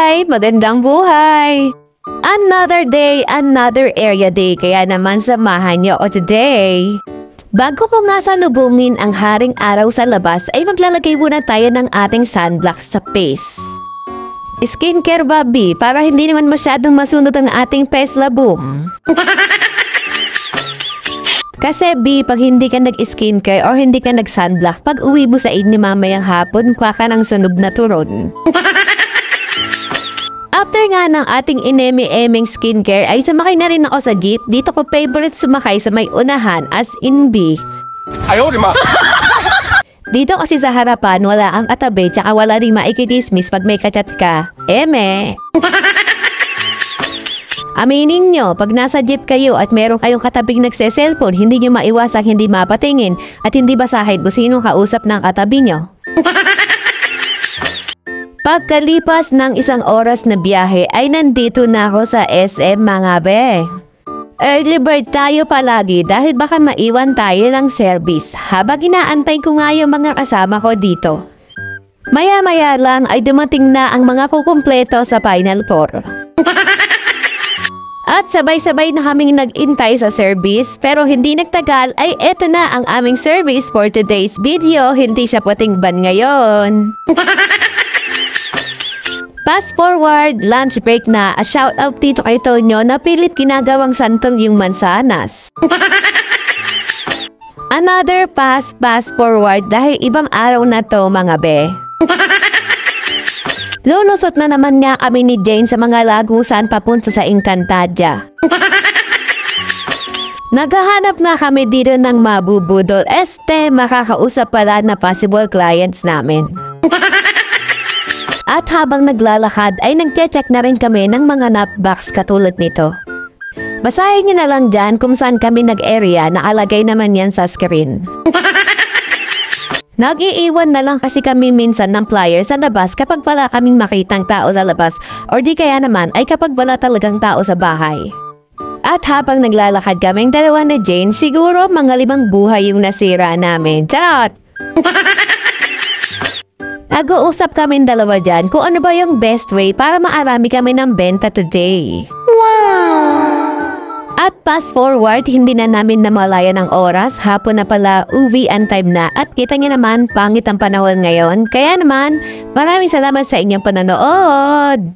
Hi! Magandang buhay! Another day, another area day, kaya naman samahan niyo ako today. Bago mo nga salubungin ang haring araw sa labas, ay maglalagay muna tayo ng ating sunblock sa face. Skincare ba, B? Para hindi naman masyadong masunod ang ating Pesla boom. Kasi B, pag hindi ka nag-skincare o hindi ka nag-sunblock, pag uwi mo sa inyo mamayang hapon, kuha ka ng sunog na turon. After nga ng ating inemi-eming skincare, ay sumakay na rin ako sa jeep. Dito ko favorite sumakay sa may unahan, as in B. Ayaw, di ma! Dito kasi sa harapan, wala ang katabi, tsaka wala rin maikidismiss pag may kachat ka. Eme! Aminin nyo, pag nasa jeep kayo at meron kayong katabing nagse-cellphone, hindi nyo maiwasang hindi mapatingin at hindi basahin kung sino kausap ng katabi nyo. Pagkalipas ng isang oras na biyahe, ay nandito na ako sa SM mga be. Early bird tayo palagi dahil baka maiwan tayo ng service habang inaantay ko nga yung mga kasama ko dito. Maya-maya lang ay dumating na ang mga kukumpleto sa Final Four. At sabay-sabay na kaming nag-intay sa service, pero hindi nagtagal ay eto na ang aming service for today's video. Hindi siya puting ban ngayon. Fast forward, lunch break na. A shout out dito kay Tonyo na pilit ginagawang santol yung mansanas. Another fast forward dahil ibang araw na to mga be. Lulusot na naman nga kami ni Jane sa mga lagusan papunta sa Encantadia. Naghahanap na kami dito ng mabubudol. Makakausap pala na possible clients namin. At habang naglalakad ay nagche-check na rin kami ng mga napbox katulad nito. Basahin niyo na lang dyan kung saan kami nag-area, nakalagay naman yan sa screen. Nag-iiwan na lang kasi kami minsan ng flyer sa labas kapag wala kaming makitang tao sa labas or di kaya naman ay kapag wala talagang tao sa bahay. At habang naglalakad kaming dalawa na Jane, siguro mga 5 buhay yung nasira namin. Charot! Nag-uusap kami dalawa dyan kung ano ba yung best way para maarami kami ng benta today. Wow! At fast forward, hindi na namin namalaya ng oras, hapon na pala, uwian time na at kita niya naman, pangit ang panahon ngayon. Kaya naman, maraming salamat sa inyong panonood!